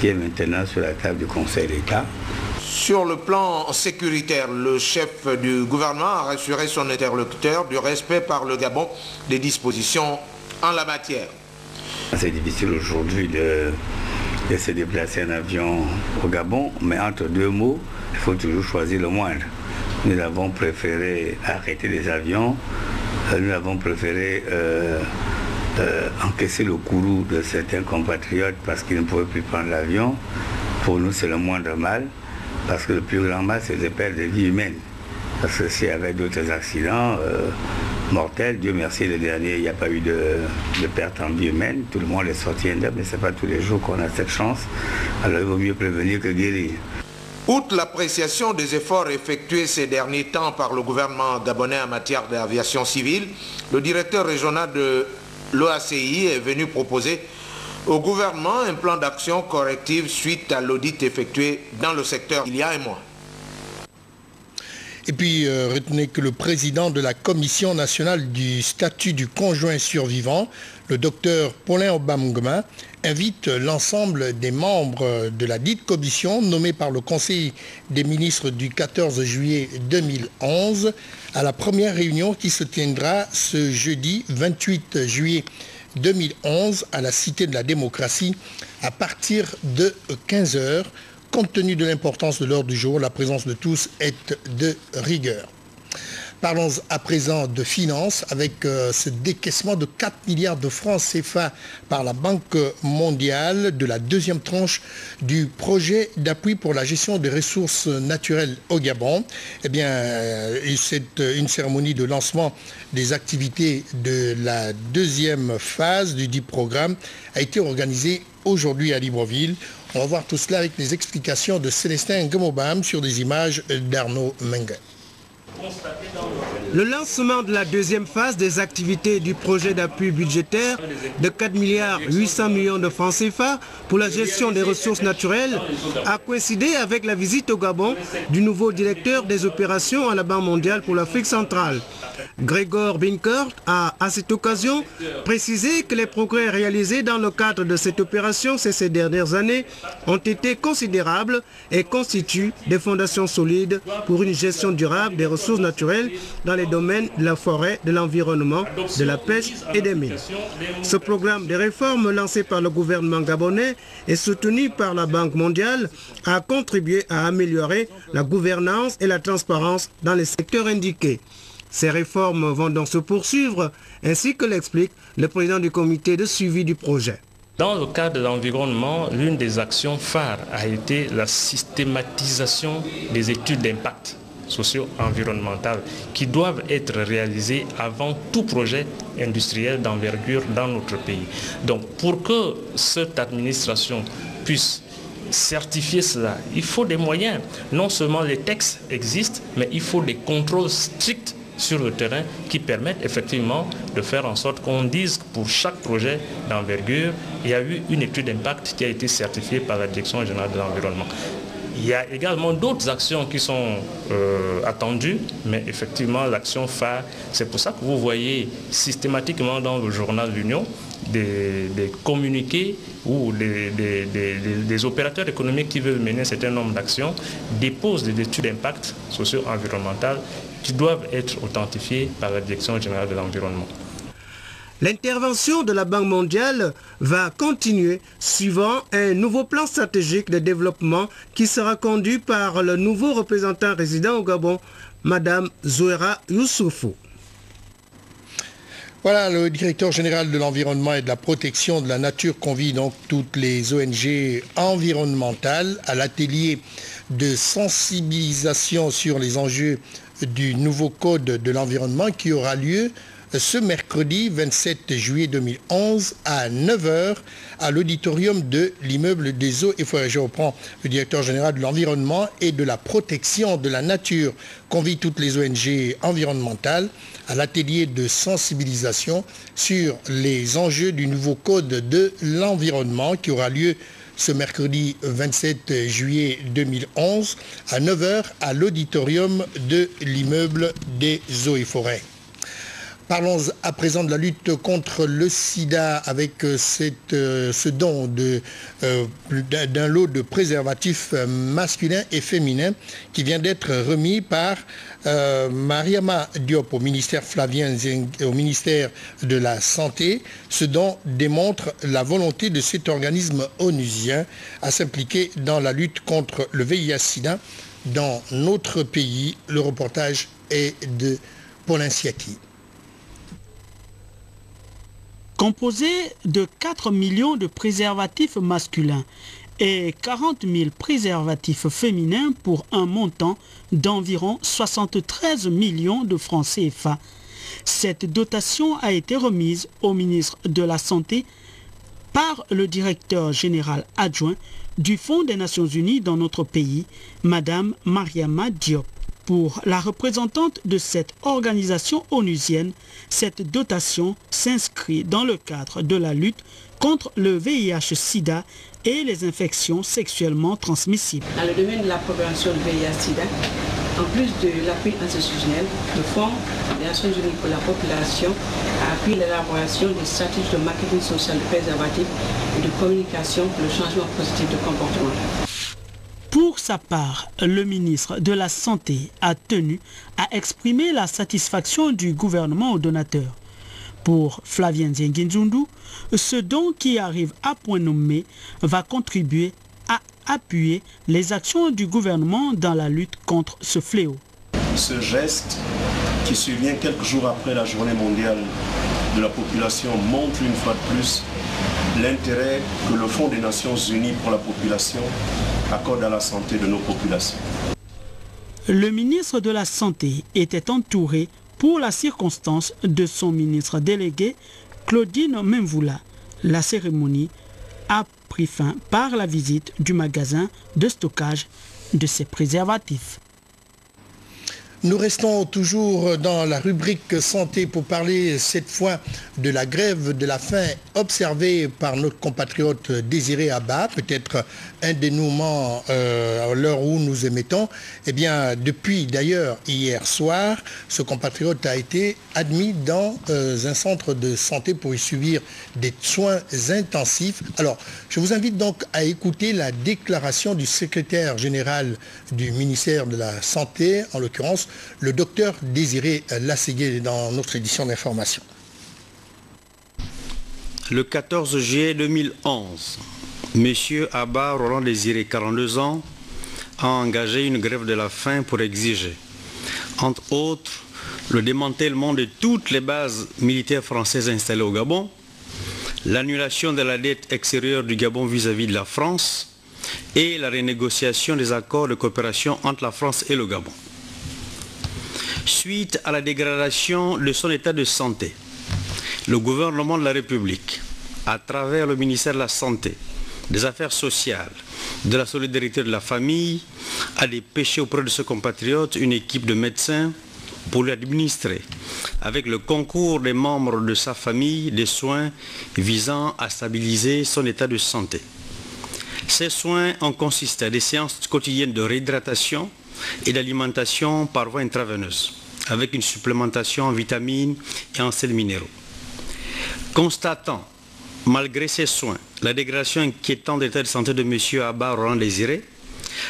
qui est maintenant sur la table du Conseil d'État. Sur le plan sécuritaire, le chef du gouvernement a rassuré son interlocuteur du respect par le Gabon des dispositions en la matière. C'est difficile aujourd'hui de se déplacer en avion au Gabon, mais entre deux mots, il faut toujours choisir le moindre. Nous avons préféré arrêter les avions, nous avons préféré encaisser le courroux de certains compatriotes parce qu'ils ne pouvaient plus prendre l'avion. Pour nous, c'est le moindre mal, parce que le plus grand mal, c'est de perdre des vies humaines. Parce que s'il y avait d'autres accidents mortels, Dieu merci, le dernier, il n'y a pas eu de perte en vie humaine. Tout le monde est sorti indemne, mais ce n'est pas tous les jours qu'on a cette chance. Alors il vaut mieux prévenir que guérir. Outre l'appréciation des efforts effectués ces derniers temps par le gouvernement gabonais en matière d'aviation civile, le directeur régional de l'OACI est venu proposer au gouvernement un plan d'action corrective suite à l'audit effectué dans le secteur il y a un mois. Et puis, retenez que le président de la Commission nationale du statut du conjoint survivant, le docteur Paulin Obamgoma, invite l'ensemble des membres de la dite commission nommée par le Conseil des ministres du 14 juillet 2011 à la première réunion qui se tiendra ce jeudi 28 juillet 2011 à la Cité de la démocratie à partir de 15 h. Compte tenu de l'importance de l'ordre du jour, la présence de tous est de rigueur. Parlons à présent de finances avec ce décaissement de 4 milliards de francs CFA par la Banque mondiale de la deuxième tranche du projet d'appui pour la gestion des ressources naturelles au Gabon. Eh bien, c'est une cérémonie de lancement des activités de la deuxième phase du dit programme a été organisée aujourd'hui à Libreville. On va voir tout cela avec les explications de Célestin Ngomobam sur des images d'Arnaud Mengue. Le lancement de la deuxième phase des activités du projet d'appui budgétaire de 4 milliards 800 millions de francs CFA pour la gestion des ressources naturelles a coïncidé avec la visite au Gabon du nouveau directeur des opérations à la Banque mondiale pour l'Afrique centrale. Gregor Binkert a, à cette occasion, précisé que les progrès réalisés dans le cadre de cette opération ces dernières années ont été considérables et constituent des fondations solides pour une gestion durable des ressources naturelles dans les domaines de la forêt, de l'environnement, de la pêche et des mines. Ce programme de réforme lancé par le gouvernement gabonais et soutenu par la Banque mondiale a contribué à améliorer la gouvernance et la transparence dans les secteurs indiqués. Ces réformes vont donc se poursuivre, ainsi que l'explique le président du comité de suivi du projet. Dans le cadre de l'environnement, l'une des actions phares a été la systématisation des études d'impact socio-environnemental qui doivent être réalisées avant tout projet industriel d'envergure dans notre pays. Donc pour que cette administration puisse certifier cela, il faut des moyens. Non seulement les textes existent, mais il faut des contrôles stricts sur le terrain qui permettent effectivement de faire en sorte qu'on dise que pour chaque projet d'envergure, il y a eu une étude d'impact qui a été certifiée par la Direction générale de l'environnement. Il y a également d'autres actions qui sont attendues, mais effectivement l'action phare, c'est pour ça que vous voyez systématiquement dans le journal de l'Union des communiqués où des opérateurs économiques qui veulent mener un certain nombre d'actions déposent des études d'impact socio-environnemental qui doivent être authentifiées par la Direction générale de l'environnement. L'intervention de la Banque mondiale va continuer suivant un nouveau plan stratégique de développement qui sera conduit par le nouveau représentant résident au Gabon, Madame Zouera Youssoufou. Voilà, le directeur général de l'environnement et de la protection de la nature convie donc toutes les ONG environnementales à l'atelier de sensibilisation sur les enjeux du nouveau code de l'environnement qui aura lieu ce mercredi 27 juillet 2011 à 9 h à l'auditorium de l'immeuble des eaux et forêts. Je reprends le directeur général de l'environnement et de la protection de la nature convie toutes les ONG environnementales à l'atelier de sensibilisation sur les enjeux du nouveau code de l'environnement qui aura lieu ce mercredi 27 juillet 2011 à 9 h à l'auditorium de l'immeuble des eaux et forêts. Parlons à présent de la lutte contre le sida avec ce don d'un lot de préservatifs masculins et féminins qui vient d'être remis par Mariama Diop au ministère au ministère de la Santé. Ce don démontre la volonté de cet organisme onusien à s'impliquer dans la lutte contre le VIH-Sida dans notre pays. Le reportage est de Paulin Siaki. Composé de 4 millions de préservatifs masculins et 40 000 préservatifs féminins pour un montant d'environ 73 millions de francs CFA. Cette dotation a été remise au ministre de la Santé par le directeur général adjoint du Fonds des Nations Unies dans notre pays, Madame Mariama Diop. Pour la représentante de cette organisation onusienne, cette dotation s'inscrit dans le cadre de la lutte contre le VIH-Sida et les infections sexuellement transmissibles. Dans le domaine de la prévention du VIH-Sida, en plus de l'appui institutionnel, le Fonds des Nations Unies pour la population a appuyé l'élaboration des stratégies de marketing social de préservatifs et de communication pour le changement positif de comportement. Pour sa part, le ministre de la Santé a tenu à exprimer la satisfaction du gouvernement aux donateurs. Pour Flavien Nzengi-Nzundu, ce don qui arrive à point nommé va contribuer à appuyer les actions du gouvernement dans la lutte contre ce fléau. Ce geste, qui survient quelques jours après la journée mondiale de la population, montre une fois de plus l'intérêt que le Fonds des Nations Unies pour la population accorde à la santé de nos populations. Le ministre de la Santé était entouré pour la circonstance de son ministre délégué, Claudine Memvoula. La cérémonie a pris fin par la visite du magasin de stockage de ces préservatifs. Nous restons toujours dans la rubrique santé pour parler cette fois de la grève de la faim observée par notre compatriote Désiré Abba, peut-être un dénouement à l'heure où nous émettons. Eh bien, depuis d'ailleurs hier soir, ce compatriote a été admis dans un centre de santé pour y subir des soins intensifs. Alors, je vous invite donc à écouter la déclaration du secrétaire général du ministère de la Santé, en l'occurrence le docteur Désiré Lasségué, dans notre édition d'information. Le 14 juillet 2011, M. Abba Roland Désiré, 42 ans, a engagé une grève de la faim pour exiger, entre autres, le démantèlement de toutes les bases militaires françaises installées au Gabon, l'annulation de la dette extérieure du Gabon vis-à-vis de la France et la renégociation des accords de coopération entre la France et le Gabon. Suite à la dégradation de son état de santé, le gouvernement de la République, à travers le ministère de la Santé, des Affaires sociales, de la solidarité de la famille, a dépêché auprès de ce compatriote une équipe de médecins pour lui administrer, avec le concours des membres de sa famille, des soins visant à stabiliser son état de santé. Ces soins ont consisté à des séances quotidiennes de réhydratation et d'alimentation par voie intraveineuse, avec une supplémentation en vitamines et en sels minéraux. Constatant, malgré ces soins, la dégradation inquiétante de l'état de santé de M. Abba Roland Désiré,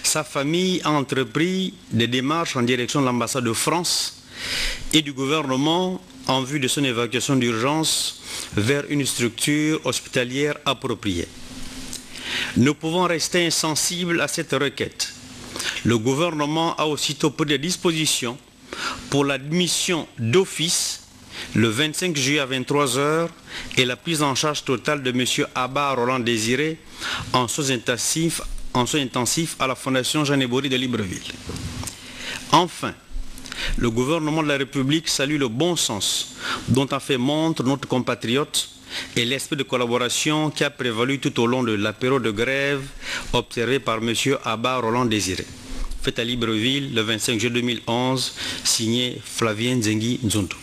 sa famille a entrepris des démarches en direction de l'ambassade de France et du gouvernement en vue de son évacuation d'urgence vers une structure hospitalière appropriée. Nous pouvons rester insensibles à cette requête. Le gouvernement a aussitôt pris des dispositions pour l'admission d'office le 25 juillet à 23 h et la prise en charge totale de M. Abba Roland Désiré en soins intensifs à la Fondation Jean Ebori de Libreville. Enfin, le gouvernement de la République salue le bon sens dont a fait montre notre compatriote et l'esprit de collaboration qui a prévalu tout au long de la période de grève observée par M. Abba Roland Désiré. Fait à Libreville le 25 juillet 2011, signé Flavien Nzengi-Nzundu.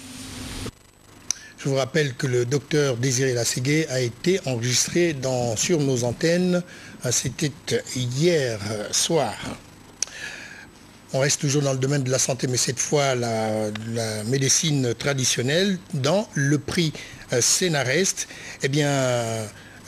Je vous rappelle que le docteur Désiré Lasségué a été enregistré sur nos antennes. C'était hier soir. On reste toujours dans le domaine de la santé, mais cette fois la médecine traditionnelle. Dans le prix Sénarest, eh bien,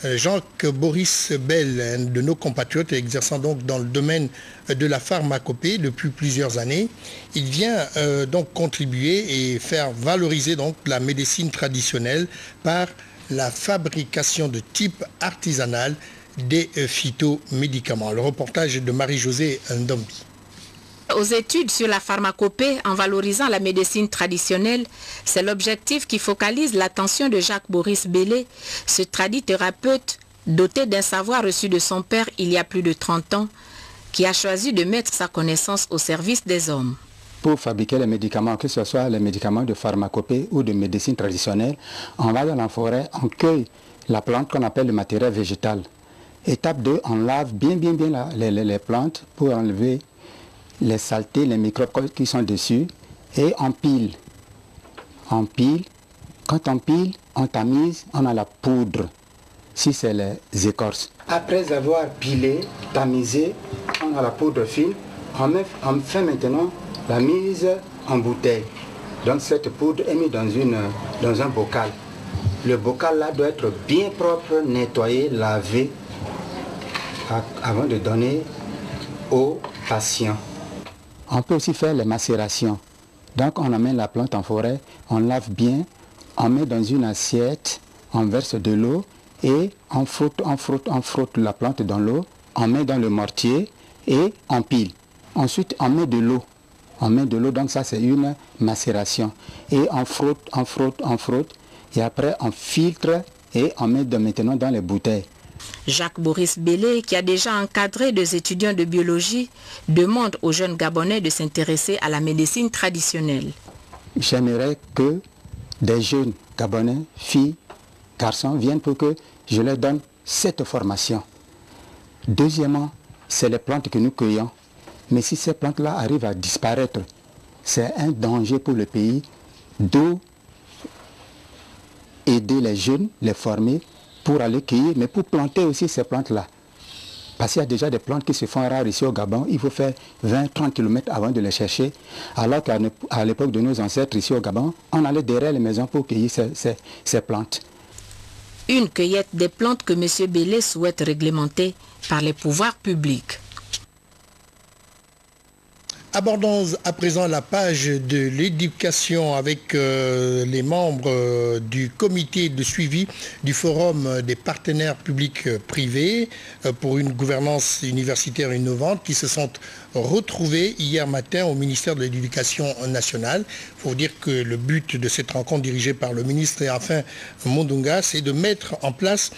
Jacques-Boris Bell, un de nos compatriotes exerçant donc dans le domaine de la pharmacopée depuis plusieurs années, il vient donc contribuer et faire valoriser donc la médecine traditionnelle par la fabrication de type artisanal des phytomédicaments. Le reportage est de Marie-Josée Ndombi. Aux études sur la pharmacopée en valorisant la médecine traditionnelle, c'est l'objectif qui focalise l'attention de Jacques-Boris Bellé, ce tradit thérapeute doté d'un savoir reçu de son père il y a plus de 30 ans, qui a choisi de mettre sa connaissance au service des hommes. Pour fabriquer les médicaments, que ce soit les médicaments de pharmacopée ou de médecine traditionnelle, on va dans la forêt, on cueille la plante qu'on appelle le matériel végétal. Étape 2, on lave bien les plantes pour enlever les saletés, les microbes qui sont dessus, et on pile. On pile. Quand on pile, on tamise, on a la poudre, si c'est les écorces. Après avoir pilé, tamisé, on a la poudre fine, on fait maintenant la mise en bouteille. Donc cette poudre est mise dans un bocal. Le bocal là doit être bien propre, nettoyé, lavé, avant de donner aux patients. On peut aussi faire les macérations. Donc on amène la plante en forêt, on lave bien, on met dans une assiette, on verse de l'eau et on frotte la plante dans l'eau, on met dans le mortier et on pile. Ensuite on met de l'eau. On met de l'eau, donc ça c'est une macération. Et on frotte, et après on filtre et on met maintenant dans les bouteilles. Jacques-Boris Bellé, qui a déjà encadré des étudiants de biologie, demande aux jeunes Gabonais de s'intéresser à la médecine traditionnelle. J'aimerais que des jeunes Gabonais, filles, garçons, viennent pour que je leur donne cette formation. Deuxièmement, c'est les plantes que nous cueillons. Mais si ces plantes-là arrivent à disparaître, c'est un danger pour le pays, d'où aider les jeunes, les former, pour aller cueillir, mais pour planter aussi ces plantes-là. Parce qu'il y a déjà des plantes qui se font rares ici au Gabon, il faut faire 20-30 km avant de les chercher, alors qu'à l'époque de nos ancêtres ici au Gabon, on allait derrière les maisons pour cueillir ces plantes. Une cueillette des plantes que M. Bellé souhaite réglementer par les pouvoirs publics. Abordons à présent la page de l'éducation avec les membres du comité de suivi du Forum des partenaires publics privés pour une gouvernance universitaire innovante qui se sont retrouvés hier matin au ministère de l'Éducation nationale. Il faut dire que le but de cette rencontre dirigée par le ministre Théophile Mondunga, c'est de mettre en place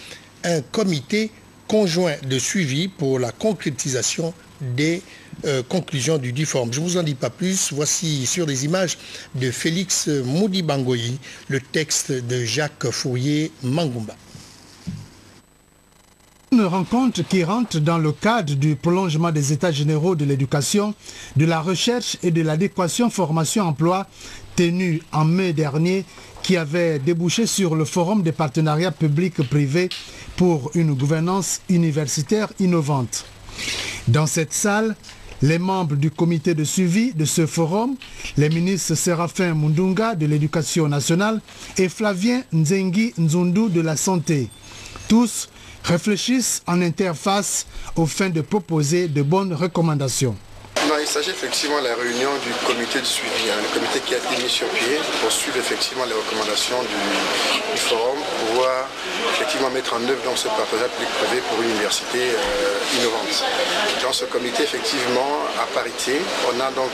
un comité conjoint de suivi pour la concrétisation des conclusions du forum. Je ne vous en dis pas plus. Voici sur les images de Félix Moudi-Bangoyi le texte de Jacques Fourier-Mangumba. Une rencontre qui rentre dans le cadre du prolongement des États généraux de l'éducation, de la recherche et de l'adéquation formation-emploi tenue en mai dernier, qui avait débouché sur le Forum des partenariats publics-privés pour une gouvernance universitaire innovante. Dans cette salle, les membres du comité de suivi de ce forum, les ministres Séraphin Mundunga de l'Éducation nationale et Flavien Nzengi Nzundu de la Santé, tous réfléchissent en interface aux fins de proposer de bonnes recommandations. Non, il s'agit effectivement de la réunion du comité de suivi, le comité qui a été mis sur pied pour suivre effectivement les recommandations du forum, pour pouvoir effectivement mettre en œuvre dans ce partenariat public-privé pour une université innovante. Dans ce comité, effectivement, à parité, on a donc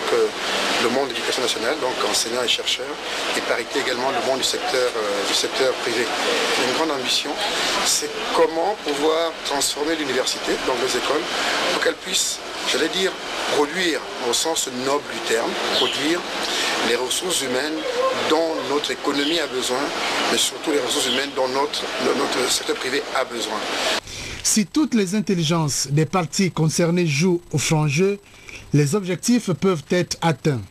le monde de l'éducation nationale, donc enseignants et chercheurs, et parité également le monde du secteur privé. Une grande ambition, c'est comment pouvoir transformer l'université, donc les écoles, pour qu'elles puissent, j'allais dire, produire au sens noble du terme, produire les ressources humaines dont notre économie a besoin, mais surtout les ressources humaines dont notre secteur privé a besoin. Si toutes les intelligences des parties concernées jouent au franc jeu, les objectifs peuvent être atteints.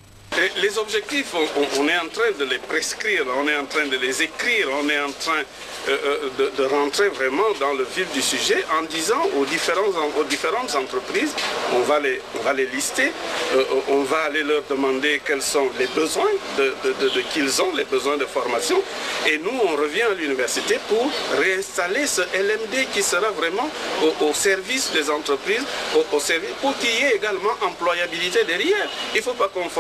Les les objectifs, on est en train de les prescrire, on est en train de les écrire, on est en train de rentrer vraiment dans le vif du sujet en disant aux différentes entreprises, on va les lister, on va aller leur demander quels sont les besoins qu'ils ont, les besoins de formation, et nous on revient à l'université pour réinstaller ce LMD qui sera vraiment au service des entreprises, au service, pour qu'il y ait également employabilité derrière. Il ne faut pas confondre